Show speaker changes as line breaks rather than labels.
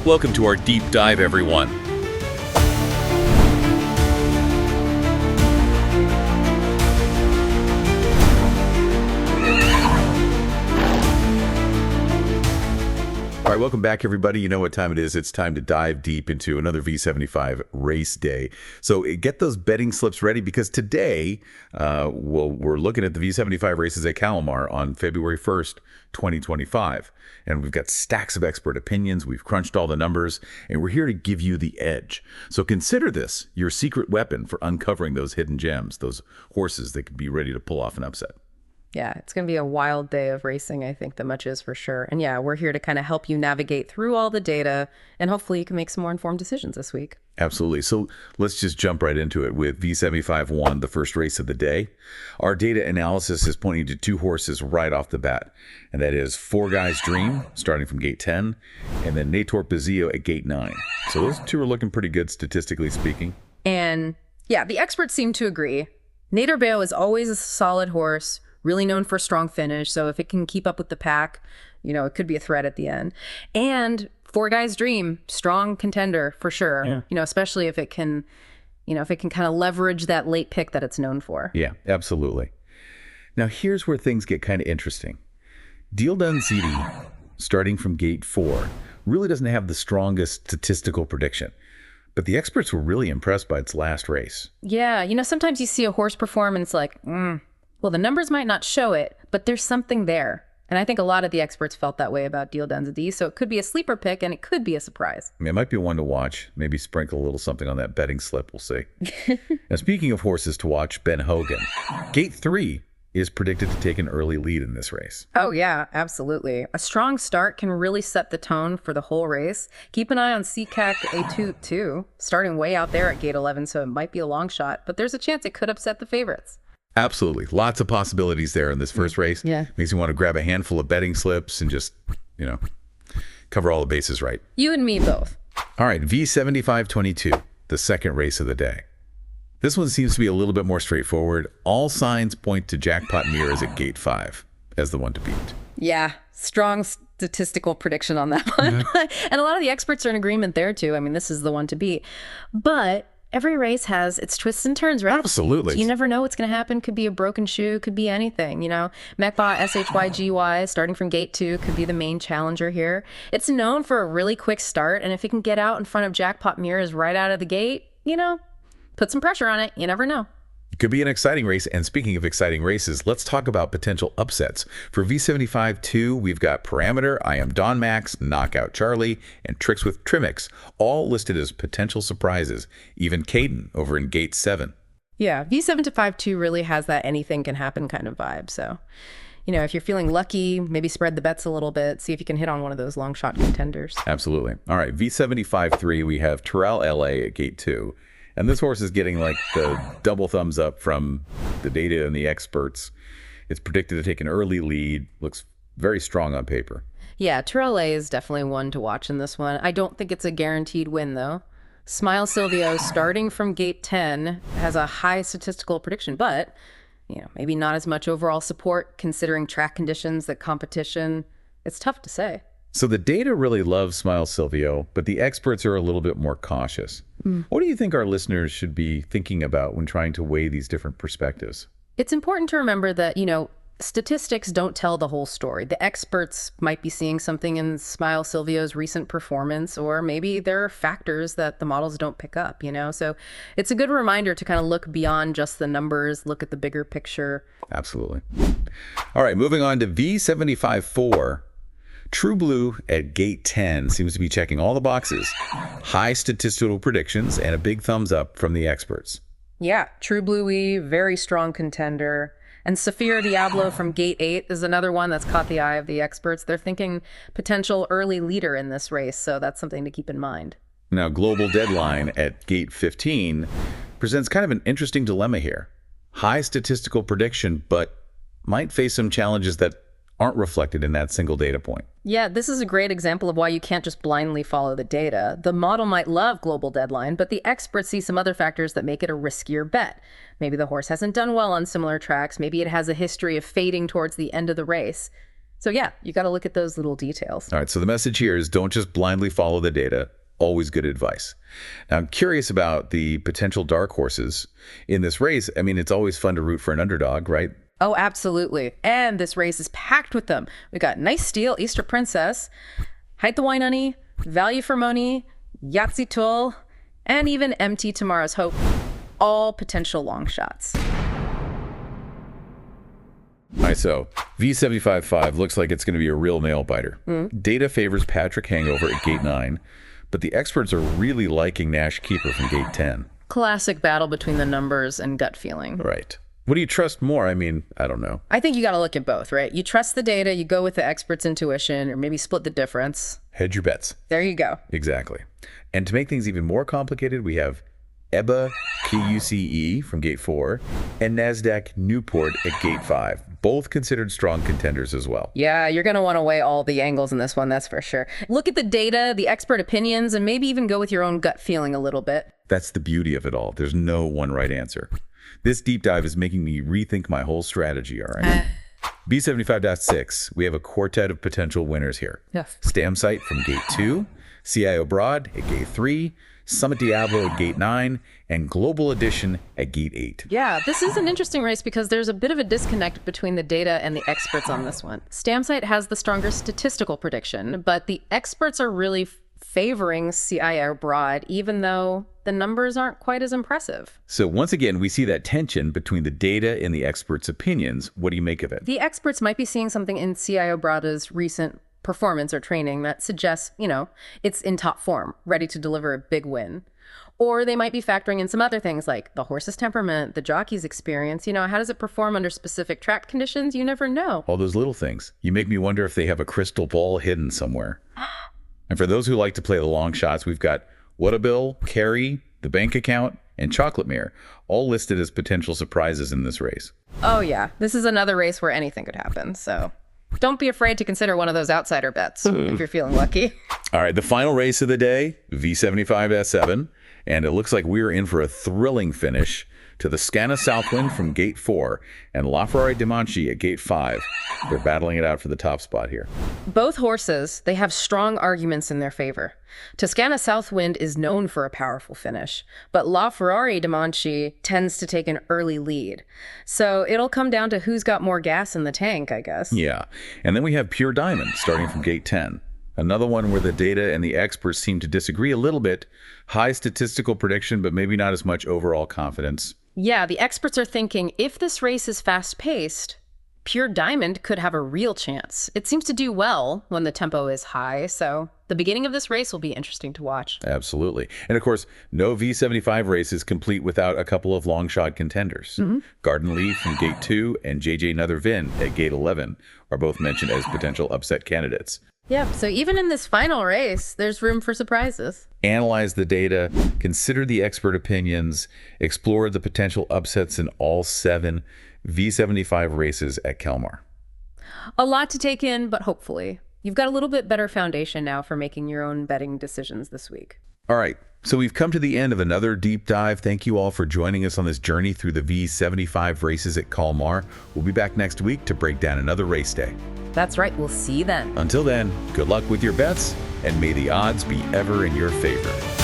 Welcome to our deep dive, everyone. All right, welcome back, everybody. You know what time it is. It's time to dive deep into another V75 race day. So get those betting slips ready because today we're looking at the V75 races at Kalmar on February 1st, 2025. And we've got stacks of expert opinions. We've crunched all the numbers, and we're here to give you the edge. So consider this your secret weapon for uncovering those hidden gems, those horses that could be ready to pull off an upset.
Yeah, it's going to be a wild day of racing, I think, the much is for sure. And yeah, we're here to kind of help you navigate through all the data, and hopefully you can make some more informed decisions this week.
Absolutely. So let's just jump right into it with V75 1, the first race of the day. Our data analysis is pointing to two horses right off the bat, and that is Four Guys Dream, starting from gate 10, and then Nator Bazillo at gate 9. So those two are looking pretty good, statistically speaking.
And yeah, the experts seem to agree. Nator Bazillo is always a solid horse, really known for a strong finish. So if it can keep up with the pack, you know, it could be a threat at the end. And Four Guys Dream, strong contender for sure. Yeah. You know, especially if it can, you know, if it can kind of leverage that late pick that it's known for.
Yeah, absolutely. Now here's where things get kind of interesting. Deal Done ZD, starting from gate 4, really doesn't have the strongest statistical prediction. But the experts were really impressed by its last race.
Yeah, you know, sometimes you see a horse perform and it's like, well, the numbers might not show it, but there's something there. And I think a lot of the experts felt that way about Deal Done ZD. So it could be a sleeper pick and it could be a surprise.
I mean, it might be one to watch. Maybe sprinkle a little something on that betting slip. We'll see. Now, speaking of horses to watch, Ben Hogan. Gate 3 is predicted to take an early lead in this race.
Oh, yeah, absolutely. A strong start can really set the tone for the whole race. Keep an eye on CCAC A2 too, starting way out there at gate 11, so it might be a long shot, but there's a chance it could upset the favorites.
Absolutely. Lots of possibilities there in this first race.
Yeah.
Makes you want to grab a handful of betting slips and just, you know, cover all the bases right.
You and me both.
All right, V75 22, the second race of the day. This one seems to be a little bit more straightforward. All signs point to Jackpot Mirrors at gate 5 as the one to beat.
Yeah, strong statistical prediction on that one. And a lot of the experts are in agreement there too. I mean, this is the one to beat. But every race has its twists and turns, right?
Absolutely.
You never know what's going to happen. Could be a broken shoe, could be anything, you know. Mechbot SHYGY, starting from gate 2, could be the main challenger here. It's known for a really quick start, and if it can get out in front of Jackpot Mirrors right out of the gate, you know, put some pressure on it. You never know.
Could be an exciting race. And speaking of exciting races, let's talk about potential upsets. For V75 2, we've got Parameter, I Am Don Max, Knockout Charlie, and Tricks with Trimix, all listed as potential surprises. Even Caden over in gate 7.
Yeah, V75 2 really has that anything can happen kind of vibe. So, you know, if you're feeling lucky, maybe spread the bets a little bit, see if you can hit on one of those long shot contenders.
Absolutely. All right, V75 3, we have Terrell LA at gate 2. And this horse is getting like the double thumbs up from the data and the experts. It's predicted to take an early lead. Looks very strong on paper.
Yeah, Terrell A is definitely one to watch in this one. I don't think it's a guaranteed win, though. Smile Silvio, starting from gate 10, has a high statistical prediction, but you know, maybe not as much overall support considering track conditions, the competition. It's tough to say.
So the data really loves Smile Silvio, but the experts are a little bit more cautious. What do you think our listeners should be thinking about when trying to weigh these different perspectives?
It's important to remember that, you know, statistics don't tell the whole story. The experts might be seeing something in Smile Silvio's recent performance, or maybe there are factors that the models don't pick up, you know? So it's a good reminder to kind of look beyond just the numbers, look at the bigger picture.
Absolutely. All right, moving on to V75 4. True Blue at gate 10 seems to be checking all the boxes. High statistical predictions and a big thumbs up from the experts.
Yeah, True Bluey, very strong contender. And Saphir Diablo from gate 8 is another one that's caught the eye of the experts. They're thinking potential early leader in this race, so that's something to keep in mind.
Now, Global Deadline at gate 15 presents kind of an interesting dilemma here. High statistical prediction, but might face some challenges that aren't reflected in that single data point.
Yeah, this is a great example of why you can't just blindly follow the data. The model might love Global Deadline, but the experts see some other factors that make it a riskier bet. Maybe the horse hasn't done well on similar tracks. Maybe it has a history of fading towards the end of the race. So yeah, you got to look at those little details.
All right, so the message here is don't just blindly follow the data. Always good advice. Now, I'm curious about the potential dark horses in this race. I mean, it's always fun to root for an underdog, right?
Oh, absolutely. And this race is packed with them. We got Nice Steel, Easter Princess, Height the Wine Honey, Value for Money, Yahtzee Toll, and even MT Tomorrow's Hope. All potential long shots.
All right, so V75-5 looks like it's going to be a real nail biter. Data favors Patrick Hangover at gate 9, but the experts are really liking Nash Keeper from gate 10.
Classic battle between the numbers and gut feeling.
Right. What do you trust more? I mean, I don't know.
I think you got to look at both, right? You trust the data, you go with the expert's intuition, or maybe split the difference.
Hedge your bets.
There you go.
Exactly. And to make things even more complicated, we have EBA KUCE from gate 4 and NASDAQ Newport at gate 5. Both considered strong contenders as well.
Yeah, you're going to want to weigh all the angles in this one, that's for sure. Look at the data, the expert opinions, and maybe even go with your own gut feeling a little bit.
That's the beauty of it all. There's no one right answer. This deep dive is making me rethink my whole strategy, all right? B75.6, we have a quartet of potential winners here.
Yes.
Stamsite from gate 2, CIO Broad at gate 3, Summit Diablo at gate 9, and Global Edition at gate 8.
Yeah, this is an interesting race because there's a bit of a disconnect between the data and the experts on this one. Stamsite has the stronger statistical prediction, but the experts are really favoring CIO Broad, even though the numbers aren't quite as impressive.
So once again, we see that tension between the data and the experts' opinions. What do you make of it?
The experts might be seeing something in CIO Broad's recent performance or training that suggests, it's in top form, ready to deliver a big win. Or they might be factoring in some other things like the horse's temperament, the jockey's experience. How does it perform under specific track conditions? You never know.
All those little things. You make me wonder if they have a crystal ball hidden somewhere. And for those who like to play the long shots, we've got Whatabill, Carry, the bank account, and Chocolate Mirror, all listed as potential surprises in this race.
Oh yeah, this is another race where anything could happen, so don't be afraid to consider one of those outsider bets if you're feeling lucky.
All right, the final race of the day, V75-7, and it looks like we're in for a thrilling finish to the Scana Southwind from gate 4 and LaFerrari Dimanche at gate 5. They're battling it out for the top spot here.
Both horses, they have strong arguments in their favor. Toscana Southwind is known for a powerful finish, but LaFerrari Dimanche tends to take an early lead. So it'll come down to who's got more gas in the tank, I guess.
Yeah, and then we have Pure Diamond starting from gate 10. Another one where the data and the experts seem to disagree a little bit. High statistical prediction, but maybe not as much overall confidence.
Yeah, the experts are thinking if this race is fast-paced, Pure Diamond could have a real chance. It seems to do well when the tempo is high, so the beginning of this race will be interesting to watch.
Absolutely. And of course, no V75 race is complete without a couple of long shot contenders. Garden Leaf from gate 2 and JJ Nethervin at gate 11 are both mentioned as potential upset candidates.
Yeah, so even in this final race, there's room for surprises.
Analyze the data, consider the expert opinions, explore the potential upsets in all 7 V75 races at Kalmar.
A lot to take in, but hopefully you've got a little bit better foundation now for making your own betting decisions this week.
All right, so we've come to the end of another deep dive. Thank you all for joining us on this journey through the V75 races at Kalmar. We'll be back next week to break down another race day.
That's right, we'll see you then.
Until then, good luck with your bets, and may the odds be ever in your favor.